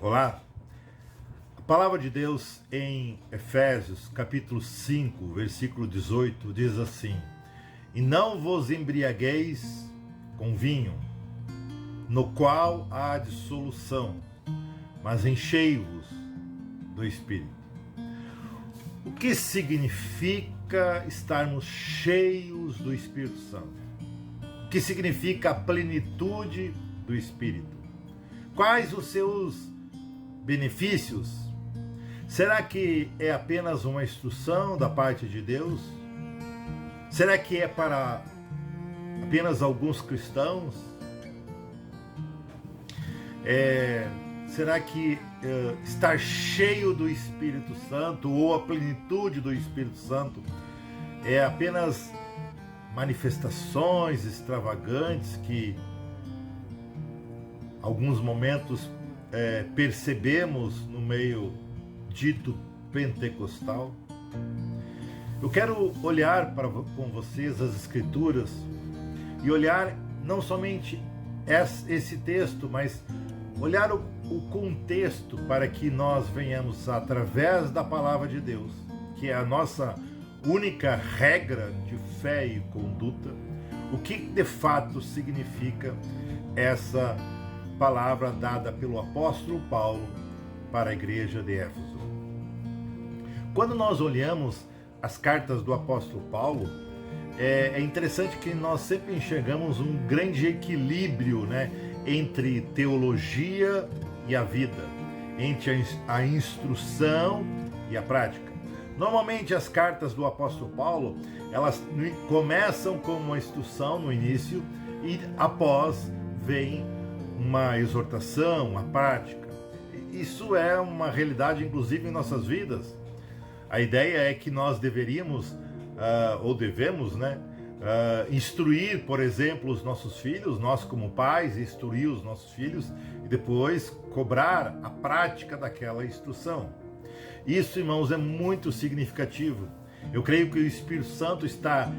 Olá, a palavra de Deus em Efésios capítulo 5, versículo 18 diz assim: E não vos embriagueis com vinho, no qual há dissolução, mas enchei-vos do Espírito. O que significa estarmos cheios do Espírito Santo? O que significa a plenitude do Espírito? Quais os seus benefícios? Será que é apenas uma instrução da parte de Deus? Será que é para apenas alguns cristãos? Será que estar cheio do Espírito Santo ou a plenitude do Espírito Santo é apenas manifestações extravagantes que alguns momentos percebemos no meio dito pentecostal? Eu quero olhar com vocês as Escrituras e olhar não somente esse texto, mas olhar o contexto para que nós venhamos, através da palavra de Deus, que é a nossa única regra de fé e conduta, o que de fato significa essa palavra dada pelo apóstolo Paulo para a igreja de Éfeso. Quando nós olhamos as cartas do apóstolo Paulo, é interessante que nós sempre enxergamos um grande equilíbrio, entre teologia e a vida, entre a instrução e a prática. Normalmente as cartas do apóstolo Paulo, elas começam com uma instrução no início e após vem uma exortação, uma prática. Isso é uma realidade, inclusive, em nossas vidas. A ideia é que nós deveríamos, ou devemos, instruir, por exemplo, os nossos filhos, nós como pais, instruir os nossos filhos e depois cobrar a prática daquela instrução. Isso, irmãos, é muito significativo. Eu creio que o Espírito Santo está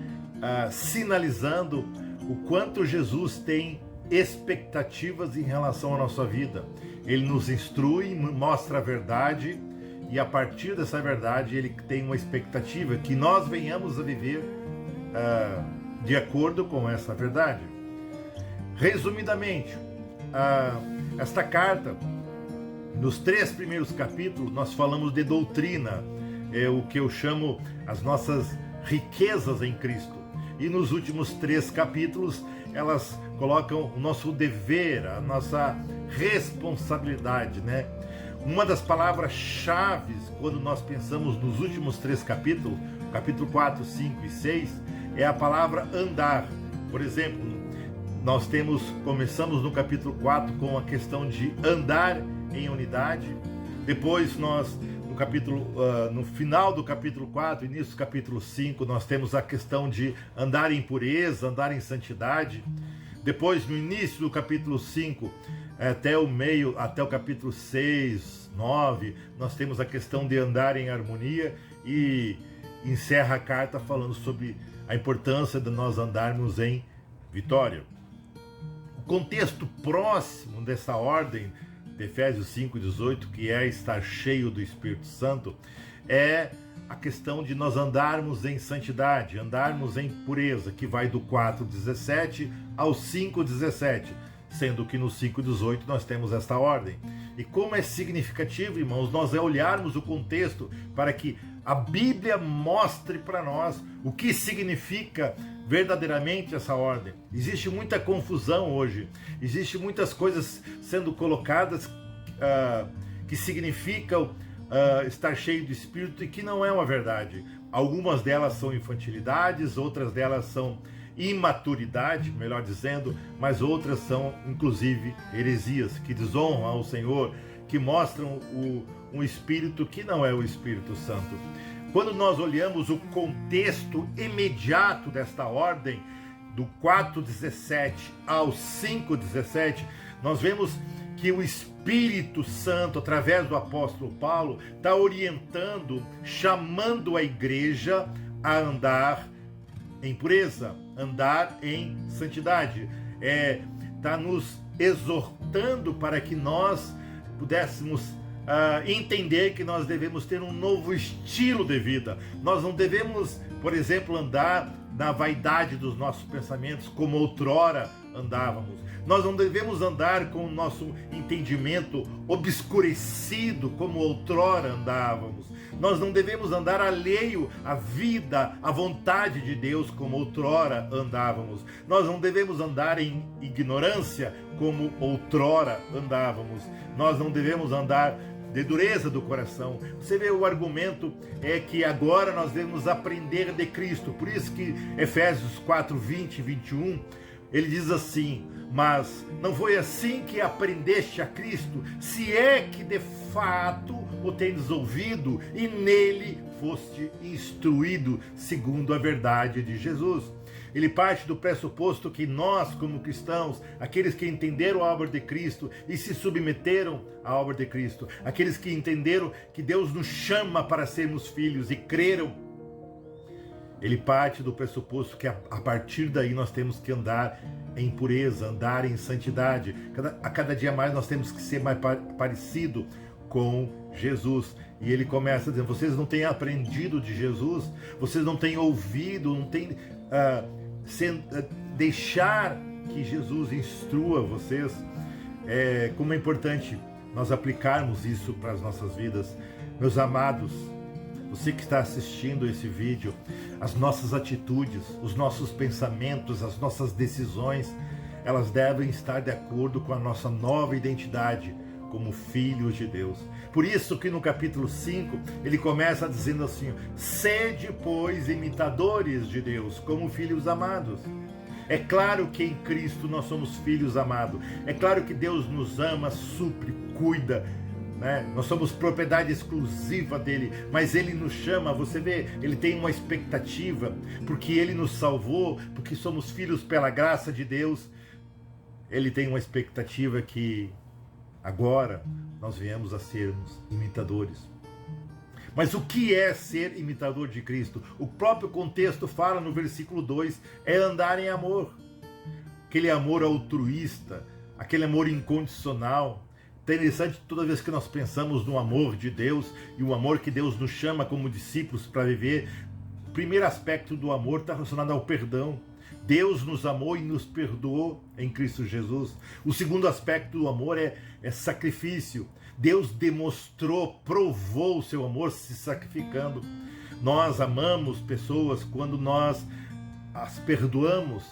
sinalizando o quanto Jesus tem expectativas em relação à nossa vida. Ele nos instrui, mostra a verdade e a partir dessa verdade ele tem uma expectativa que nós venhamos a viver de acordo com essa verdade. Resumidamente, esta carta, nos 3 primeiros capítulos, nós falamos de doutrina, o que eu chamo as nossas riquezas em Cristo. E nos últimos 3 capítulos, elas colocam o nosso dever, a nossa responsabilidade, Uma das palavras-chave, quando nós pensamos nos últimos 3 capítulos, capítulo 4, 5 e 6, é a palavra andar. Por exemplo, nós começamos no capítulo 4 com a questão de andar em unidade. Depois nós, no final do capítulo 4, início do capítulo 5, nós temos a questão de andar em pureza, andar em santidade. Depois, no início do capítulo 5, até o capítulo 6, 9, nós temos a questão de andar em harmonia e encerra a carta falando sobre a importância de nós andarmos em vitória. O contexto próximo dessa ordem de Efésios 5:18, que é estar cheio do Espírito Santo, é a questão de nós andarmos em santidade, andarmos em pureza, que vai do 4:17 ao 5:17, sendo que no 5:18 nós temos esta ordem. E como é significativo, irmãos, nós olharmos o contexto para que a Bíblia mostre para nós o que significa verdadeiramente essa ordem. Existe muita confusão hoje, existe muitas coisas sendo colocadas que significam estar cheio do Espírito e que não é uma verdade. Algumas delas são infantilidades, outras delas são imaturidade, melhor dizendo, mas outras são inclusive heresias que desonram ao Senhor, que mostram um Espírito que não é o Espírito Santo. Quando nós olhamos o contexto imediato desta ordem, do 4:17 ao 5:17, nós vemos que o Espírito Santo, através do apóstolo Paulo, está orientando, chamando a igreja a andar em pureza, andar em santidade. Está nos exortando para que nós pudéssemos entender que nós devemos ter um novo estilo de vida. Nós não devemos, por exemplo, andar na vaidade dos nossos pensamentos como outrora andávamos. Nós não devemos andar com o nosso entendimento obscurecido como outrora andávamos. Nós não devemos andar alheio à vida, à vontade de Deus como outrora andávamos. Nós não devemos andar em ignorância como outrora andávamos. Nós não devemos andar de dureza do coração. Você vê, o argumento é que agora nós devemos aprender de Cristo. Por isso que Efésios 4, 20 e 21, ele diz assim: mas não foi assim que aprendeste a Cristo, se é que de fato o tendes ouvido e nele foste instruído segundo a verdade de Jesus. Ele parte do pressuposto que nós, como cristãos, aqueles que entenderam a obra de Cristo e se submeteram à obra de Cristo, aqueles que entenderam que Deus nos chama para sermos filhos e creram, ele parte do pressuposto que a partir daí nós temos que andar em pureza, andar em santidade. A cada dia mais nós temos que ser mais parecido com Jesus. E ele começa dizendo: vocês não têm aprendido de Jesus, vocês não têm ouvido, não têm deixar que Jesus instrua vocês. Como é importante nós aplicarmos isso para as nossas vidas. Meus amados, você que está assistindo esse vídeo, as nossas atitudes, os nossos pensamentos, as nossas decisões, elas devem estar de acordo com a nossa nova identidade como filhos de Deus. Por isso que no capítulo 5, ele começa dizendo assim: sede, pois, imitadores de Deus, como filhos amados. É claro que em Cristo nós somos filhos amados. É claro que Deus nos ama, supre, cuida, né? Nós somos propriedade exclusiva dele, mas ele nos chama. Você vê, ele tem uma expectativa, porque ele nos salvou, porque somos filhos pela graça de Deus. Ele tem uma expectativa que agora nós viemos a sermos imitadores. Mas o que é ser imitador de Cristo? O próprio contexto fala no versículo 2, é andar em amor. Aquele amor altruísta, aquele amor incondicional. Interessante, toda vez que nós pensamos no amor de Deus e o amor que Deus nos chama como discípulos para viver, o primeiro aspecto do amor está relacionado ao perdão. Deus nos amou e nos perdoou em Cristo Jesus. O segundo aspecto do amor é sacrifício. Deus demonstrou, provou o seu amor se sacrificando. Nós amamos pessoas quando nós as perdoamos,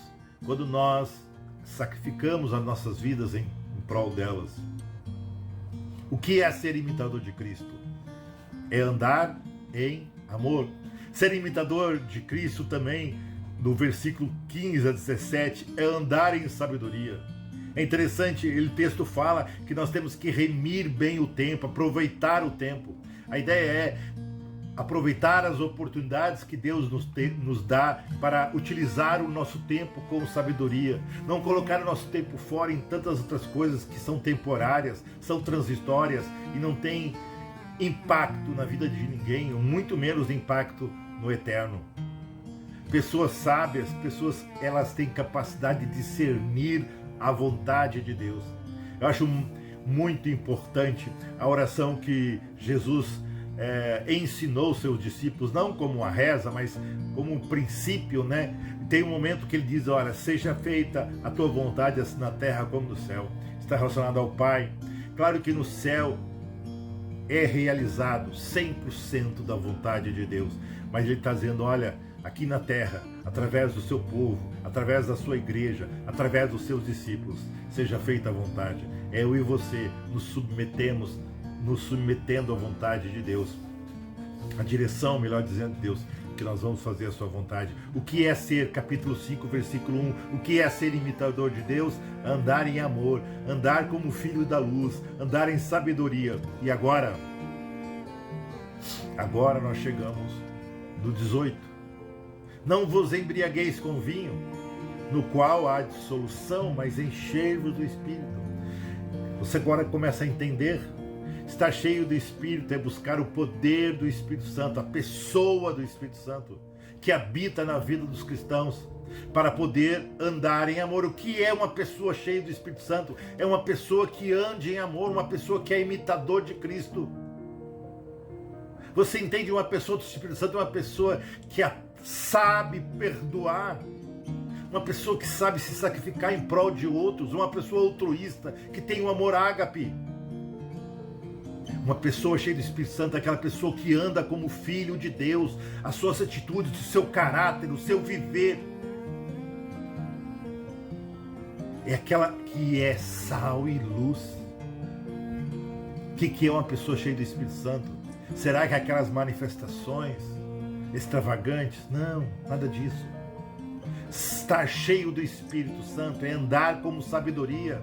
quando nós sacrificamos as nossas vidas em prol delas. O que é ser imitador de Cristo? É andar em amor. Ser imitador de Cristo também, no versículo 15 a 17, é andar em sabedoria. É interessante, o texto fala que nós temos que remir bem o tempo, aproveitar o tempo. A ideia é aproveitar as oportunidades que Deus nos dá para utilizar o nosso tempo com sabedoria. Não colocar o nosso tempo fora em tantas outras coisas que são temporárias, são transitórias e não têm impacto na vida de ninguém, ou muito menos impacto no eterno. Pessoas sábias, elas têm capacidade de discernir a vontade de Deus. Eu acho muito importante a oração que Jesus ensinou seus discípulos, não como uma reza, mas como um princípio, né? Tem um momento que ele diz: olha, seja feita a tua vontade assim na terra como no céu. Está relacionado ao Pai. Claro que no céu é realizado 100% da vontade de Deus, mas ele está dizendo: olha, aqui na terra, através do seu povo, através da sua igreja, através dos seus discípulos, seja feita a vontade. Eu e você nos submetendo à vontade de Deus, a direção, melhor dizendo, de Deus, que nós vamos fazer a sua vontade. O que é ser, capítulo 5, versículo 1, o que é ser imitador de Deus? Andar em amor, andar como filho da luz, andar em sabedoria. E agora nós chegamos no 18. Não vos embriagueis com vinho, no qual há dissolução, mas enchei-vos do Espírito. Você agora começa a entender. Estar cheio do Espírito é buscar o poder do Espírito Santo, a pessoa do Espírito Santo, que habita na vida dos cristãos. para poder andar em amor. O que é uma pessoa cheia do Espírito Santo? É uma pessoa que ande em amor, uma pessoa que é imitador de Cristo. Você entende? Uma pessoa do Espírito Santo é uma pessoa que sabe perdoar, uma pessoa que sabe se sacrificar em prol de outros, uma pessoa altruísta, que tem um amor ágape. Uma pessoa cheia do Espírito Santo é aquela pessoa que anda como filho de Deus, as suas atitudes, o seu caráter, o seu viver. É aquela que é sal e luz. O que é uma pessoa cheia do Espírito Santo? Será que aquelas manifestações extravagantes? Não, nada disso. Estar cheio do Espírito Santo é andar como sabedoria,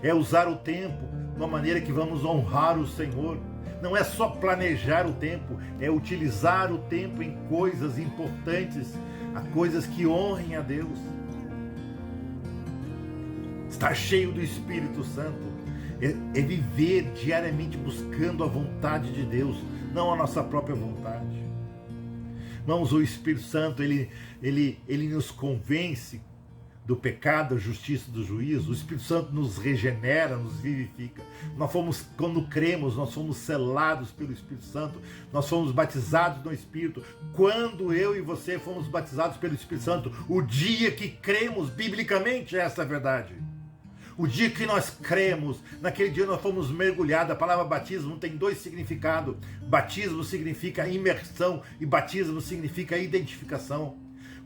é usar o tempo de uma maneira que vamos honrar o Senhor. Não é só planejar o tempo, é utilizar o tempo em coisas importantes, a coisas que honrem a Deus. Estar cheio do Espírito Santo é viver diariamente buscando a vontade de Deus, não a nossa própria vontade. Irmãos, o Espírito Santo, ele nos convence do pecado, da justiça, do juízo. O Espírito Santo nos regenera, nos vivifica. Quando cremos, nós fomos selados pelo Espírito Santo, nós fomos batizados no Espírito. Quando eu e você fomos batizados pelo Espírito Santo, o dia que cremos, biblicamente, essa é a verdade. O dia que nós cremos, naquele dia nós fomos mergulhados. A palavra batismo tem dois significados. Batismo significa imersão e batismo significa identificação.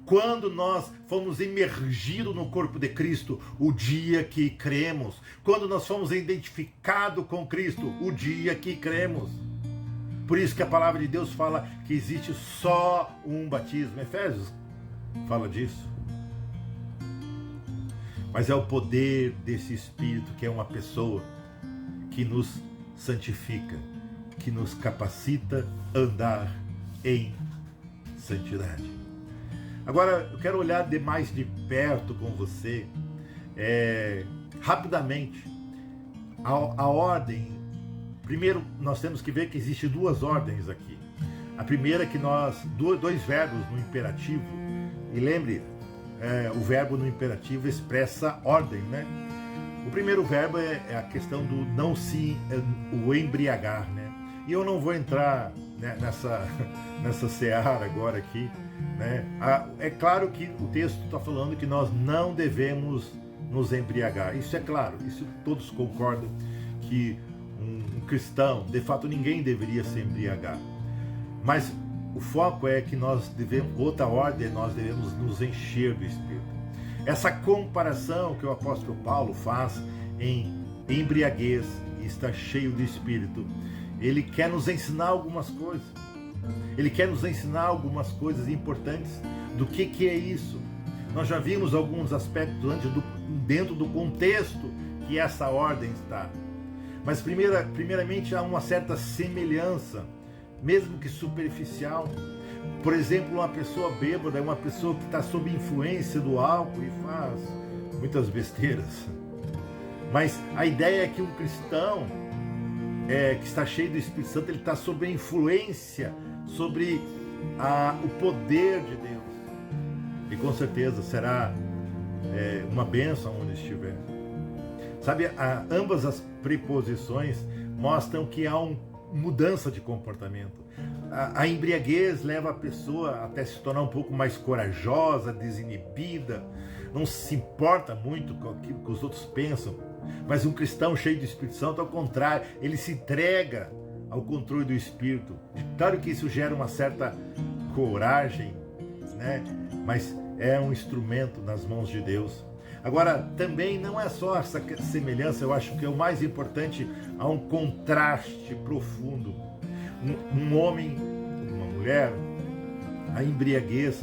Quando nós fomos imergidos no corpo de Cristo, o dia que cremos. Quando nós fomos identificados com Cristo, o dia que cremos. Por isso que a palavra de Deus fala que existe só um batismo. Efésios fala disso. Mas é o poder desse Espírito, que é uma pessoa que nos santifica, que nos capacita a andar em santidade. Agora, eu quero olhar mais de perto com você, rapidamente, a ordem. Primeiro, nós temos que ver que existem duas ordens aqui. A primeira é que dois verbos no imperativo, e lembre, o verbo no imperativo expressa ordem, né? O primeiro verbo é a questão do o embriagar, né? E eu não vou entrar, né, nessa seara agora aqui, né? É claro que o texto está falando que nós não devemos nos embriagar. Isso é claro, isso todos concordam que um cristão, de fato, ninguém deveria se embriagar. Mas o foco é que outra ordem, nós devemos nos encher do Espírito. Essa comparação que o apóstolo Paulo faz em embriaguez e estar cheio do Espírito, ele quer nos ensinar algumas coisas. Ele quer nos ensinar algumas coisas importantes do que é isso. Nós já vimos alguns aspectos dentro do contexto que essa ordem está. Mas primeiramente há uma certa semelhança, mesmo que superficial. Por exemplo, uma pessoa bêbada é uma pessoa que está sob influência do álcool e faz muitas besteiras. Mas a ideia é que um cristão que está cheio do Espírito Santo, ele está sob a influência, sobre o poder de Deus. E com certeza será uma bênção onde estiver. Sabe, ambas as preposições mostram que há uma mudança de comportamento. A embriaguez leva a pessoa até se tornar um pouco mais corajosa, desinibida, não se importa muito com aquilo que os outros pensam. Mas um cristão cheio do Espírito Santo, ao contrário, ele se entrega ao controle do Espírito. Claro que isso gera uma certa coragem, né? Mas é um instrumento nas mãos de Deus. Agora, também não é só essa semelhança, eu acho que é o mais importante, há um contraste profundo. Um homem, uma mulher, a embriaguez,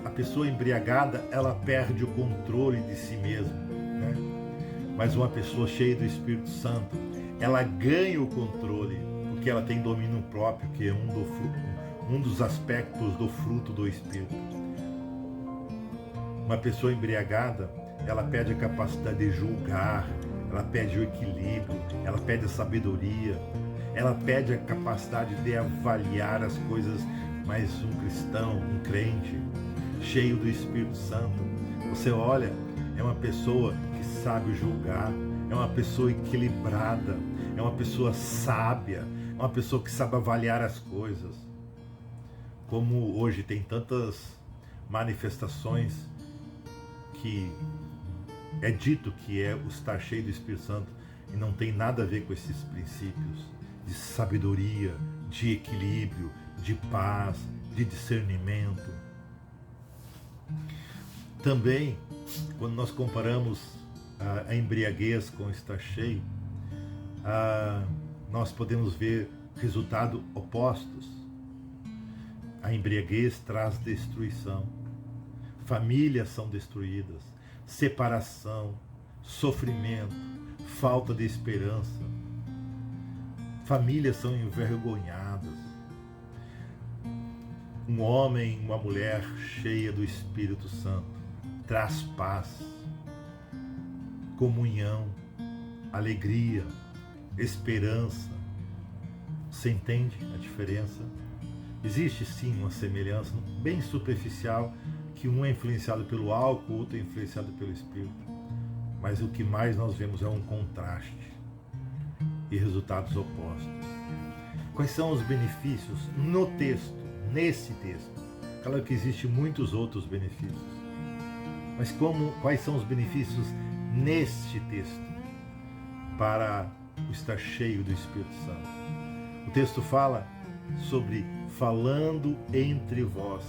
a pessoa embriagada, ela perde o controle de si mesma, né? Mas uma pessoa cheia do Espírito Santo, ela ganha o controle, porque ela tem domínio próprio, que é um dos aspectos do fruto do Espírito. Uma pessoa embriagada, ela perde a capacidade de julgar, ela perde o equilíbrio, ela perde a sabedoria, ela perde a capacidade de avaliar as coisas. Mas um cristão, um crente, cheio do Espírito Santo, Você olha, é uma pessoa que sabe julgar, é uma pessoa equilibrada, é uma pessoa sábia, é uma pessoa que sabe avaliar as coisas. Como hoje tem tantas manifestações que é dito que é o estar cheio do Espírito Santo e não tem nada a ver com esses princípios de sabedoria, de equilíbrio, de paz, de discernimento. Também, quando nós comparamos a embriaguez com estar cheio, nós podemos ver resultados opostos. A embriaguez traz destruição, famílias são destruídas, separação, sofrimento, falta de esperança, famílias são envergonhadas. Um homem, uma mulher cheia do Espírito Santo traz paz, comunhão, alegria, esperança. Você entende a diferença? Existe sim uma semelhança bem superficial, que um é influenciado pelo álcool, o outro é influenciado pelo Espírito. Mas o que mais nós vemos é um contraste e resultados opostos. Quais são os benefícios no texto, nesse texto? Claro que existem muitos outros benefícios. Mas quais são os benefícios neste texto para o estar cheio do Espírito Santo? O texto fala sobre falando entre vós.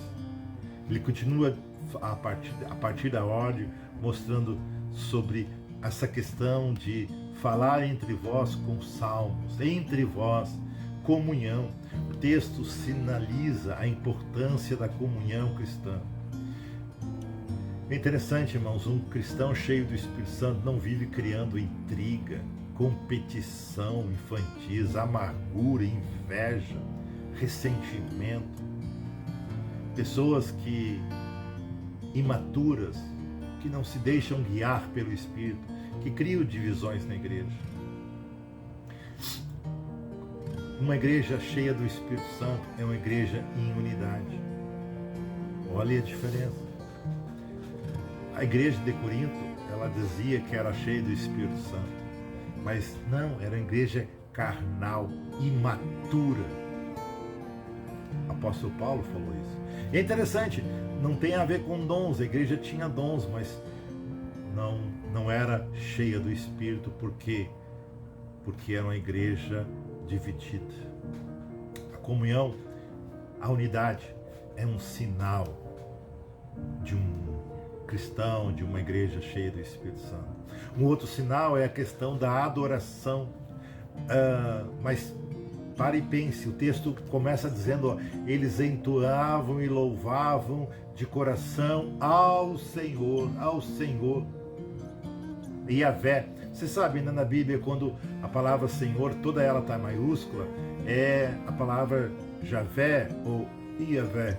Ele continua a partir da ordem mostrando sobre essa questão de falar entre vós com salmos, entre vós, comunhão. O texto sinaliza a importância da comunhão cristã. É interessante, irmãos, um cristão cheio do Espírito Santo não vive criando intriga, competição infantis, amargura, inveja, ressentimento. Pessoas imaturas, que não se deixam guiar pelo Espírito, que criam divisões na igreja. Uma igreja cheia do Espírito Santo é uma igreja em unidade. Olha a diferença. A igreja de Corinto, ela dizia que era cheia do Espírito Santo, mas não, era uma igreja carnal, imatura. O apóstolo Paulo falou isso. E é interessante, não tem a ver com dons, a igreja tinha dons, mas não era cheia do Espírito. Por quê? Porque era uma igreja dividida. A comunhão, a unidade é um sinal de um cristão, de uma igreja cheia do Espírito Santo. Um outro sinal é a questão da adoração. Mas pare e pense, o texto começa dizendo, eles entoavam e louvavam de coração ao Senhor, Yahvé. Você sabe, né, na Bíblia, quando a palavra Senhor, toda ela está maiúscula, é a palavra Javé ou Yahvé.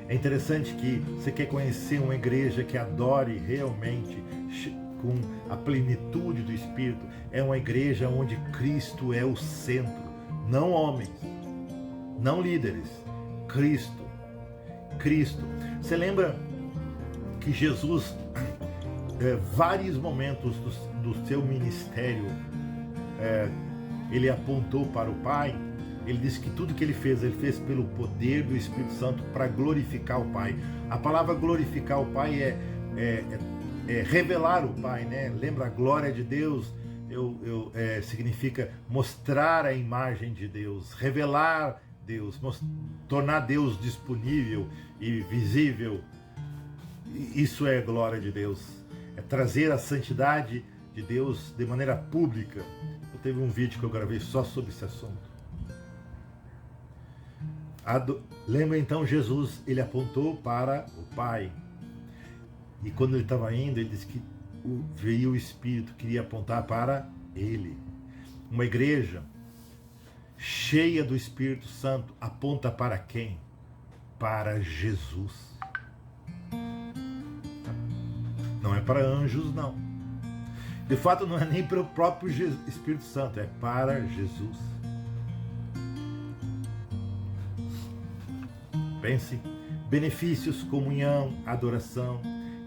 É interessante que você quer conhecer uma igreja que adore realmente com a plenitude do Espírito, é uma igreja onde Cristo é o centro, não homens, não líderes, Cristo. Você lembra que Jesus, vários momentos do seu ministério, ele apontou para o Pai. Ele disse que tudo que ele fez pelo poder do Espírito Santo para glorificar o Pai. A palavra glorificar o Pai é revelar o Pai, né? Lembra, a glória de Deus significa mostrar a imagem de Deus, revelar Deus, tornar Deus disponível e visível. Isso é glória de Deus, é trazer a santidade de Deus de maneira pública. Eu teve um vídeo que eu gravei só sobre esse assunto. Lembra então, Jesus, ele apontou para o Pai. E quando ele estava indo, ele disse que veio o Espírito, queria apontar para ele. Uma igreja cheia do Espírito Santo aponta para quem? Para Jesus. Não é para anjos, não. De fato, não é nem para o próprio Espírito Santo, é para Jesus. Pense, benefícios, comunhão, adoração.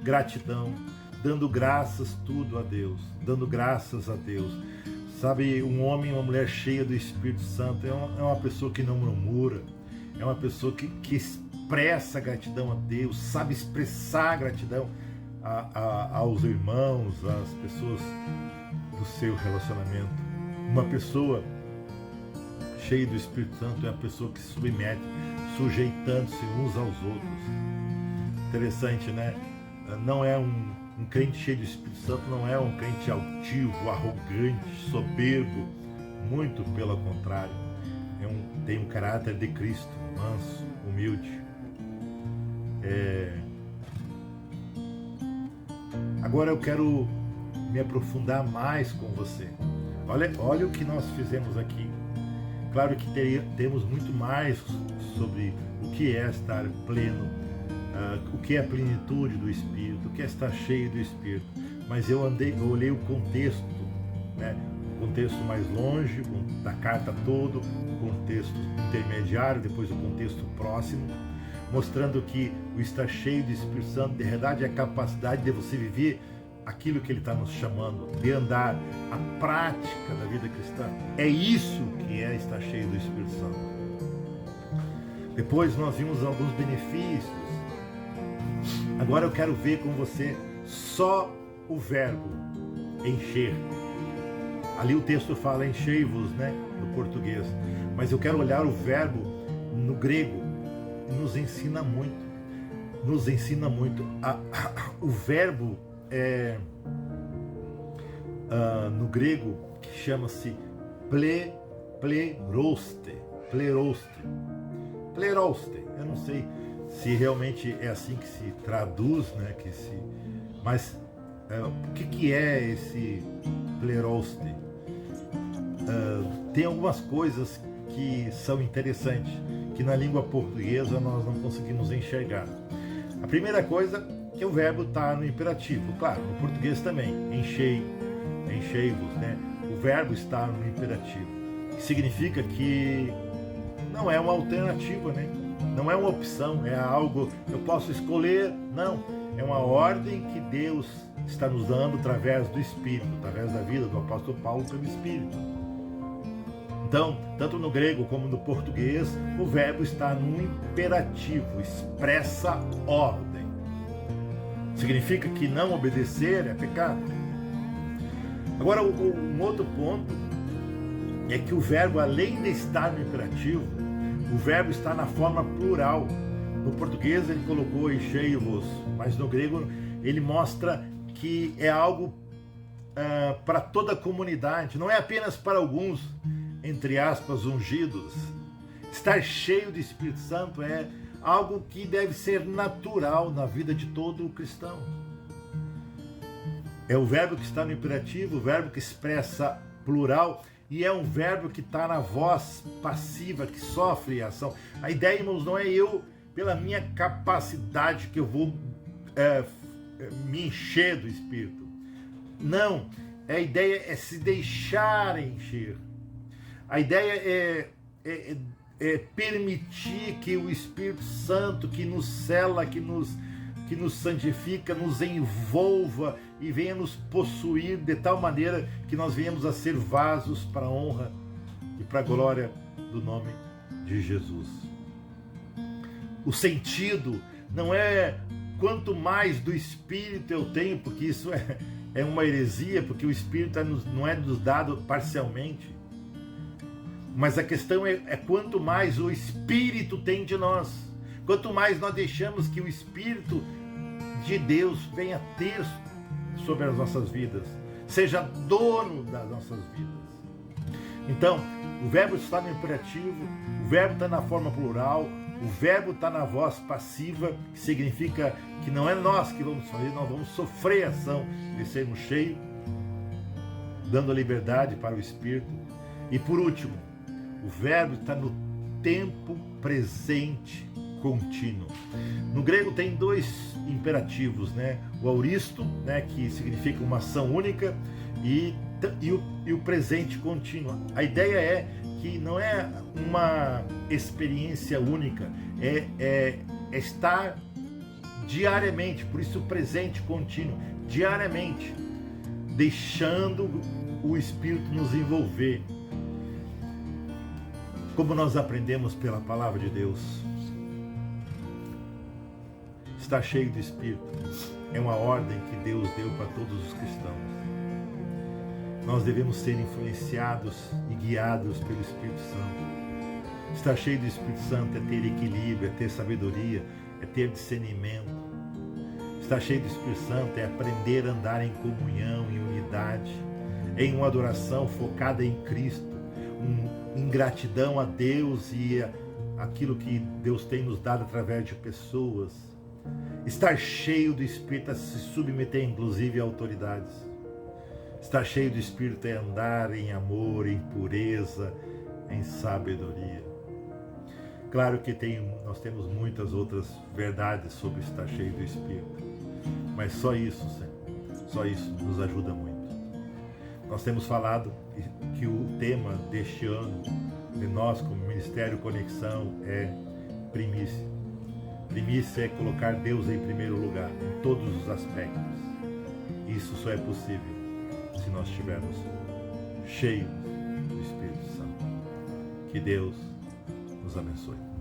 gratidão, dando graças tudo a Deus, dando graças a Deus. Sabe, um homem e uma mulher cheia do Espírito Santo é uma pessoa que não murmura, é uma pessoa que expressa gratidão a Deus, sabe expressar gratidão aos irmãos, às pessoas do seu relacionamento. Uma pessoa cheia do Espírito Santo é uma pessoa que se submete, sujeitando-se uns aos outros. Interessante, né? Não é um crente cheio do Espírito Santo, não é um crente altivo, arrogante, soberbo, muito pelo contrário. Tem um caráter de Cristo, manso, humilde. Agora eu quero me aprofundar mais com você. Olha o que nós fizemos aqui. Claro que temos muito mais sobre o que é estar pleno, o que é a plenitude do Espírito, o que é estar cheio do Espírito. Mas eu olhei o contexto, né? O contexto mais longe, da carta todo, o contexto intermediário, depois o contexto próximo, mostrando que o estar cheio do Espírito Santo, de verdade, é a capacidade de você viver aquilo que Ele está nos chamando, de andar a prática da vida cristã. É isso que é estar cheio do Espírito Santo. Depois nós vimos alguns benefícios. Agora eu quero ver com você só o verbo encher. Ali o texto fala enchei-vos, né, no português. Mas eu quero olhar o verbo no grego. Nos ensina muito. Nos ensina muito. O verbo no grego, que chama-se pleroste. Eu não sei se realmente é assim que se traduz, né? Mas o que é esse pleroste? Tem algumas coisas que são interessantes, que na língua portuguesa nós não conseguimos enxergar. A primeira coisa é que o verbo está no imperativo. Claro, no português também, enchei-vos, né? O verbo está no imperativo, que significa que não é uma alternativa, né? Não é uma opção, é algo eu posso escolher, não. É uma ordem que Deus está nos dando através do Espírito, através da vida do apóstolo Paulo pelo Espírito. Então, tanto no grego como no português, o verbo está no imperativo, expressa ordem. Significa que não obedecer é pecado. Agora, um outro ponto é que o verbo, além de estar no imperativo, o verbo está na forma plural. No português ele colocou enchei-vos, mas no grego ele mostra que é algo para toda a comunidade, não é apenas para alguns, entre aspas, ungidos. Estar cheio do Espírito Santo é algo que deve ser natural na vida de todo cristão. É o verbo que está no imperativo, o verbo que expressa plural, e é um verbo que está na voz passiva, que sofre ação. A ideia, irmãos, não é eu, pela minha capacidade, que eu vou me encher do Espírito. Não, a ideia é se deixar encher. A ideia é permitir que o Espírito Santo, que nos sela, que nos santifica, nos envolva e venha nos possuir de tal maneira que nós venhamos a ser vasos para a honra e para a glória do nome de Jesus. O sentido não é quanto mais do Espírito eu tenho, porque isso é uma heresia, porque o Espírito não é nos dado parcialmente. Mas a questão é quanto mais o Espírito tem de nós, quanto mais nós deixamos que o Espírito de Deus venha ter sobre as nossas vidas, seja dono das nossas vidas. Então, o verbo está no imperativo, o verbo está na forma plural, o verbo está na voz passiva, que significa que não é nós que vamos fazer, nós vamos sofrer a ação de sermos cheios, dando a liberdade para o Espírito. E por último, o verbo está no tempo presente contínuo. No grego tem dois imperativos, né? O auristo, né, que significa uma ação única, e o presente contínuo. A ideia é que não é uma experiência única, é estar diariamente, por isso presente contínuo, diariamente, deixando o Espírito nos envolver. Como nós aprendemos pela palavra de Deus, estar cheio do Espírito é uma ordem que Deus deu para todos os cristãos. Nós devemos ser influenciados e guiados pelo Espírito Santo. Estar cheio do Espírito Santo é ter equilíbrio, é ter sabedoria, é ter discernimento. Estar cheio do Espírito Santo é aprender a andar em comunhão, em unidade, em uma adoração focada em Cristo, em gratidão a Deus e aquilo que Deus tem nos dado através de pessoas. Estar cheio do Espírito é se submeter inclusive a autoridades. Estar cheio do Espírito é andar em amor, em pureza, em sabedoria. Claro que nós temos muitas outras verdades sobre estar cheio do Espírito, mas só isso nos ajuda muito. Nós temos falado que o tema deste ano, de nós como Ministério Conexão, é primícia. Primícia é colocar Deus em primeiro lugar, em todos os aspectos. Isso só é possível se nós estivermos cheios do Espírito Santo. Que Deus nos abençoe.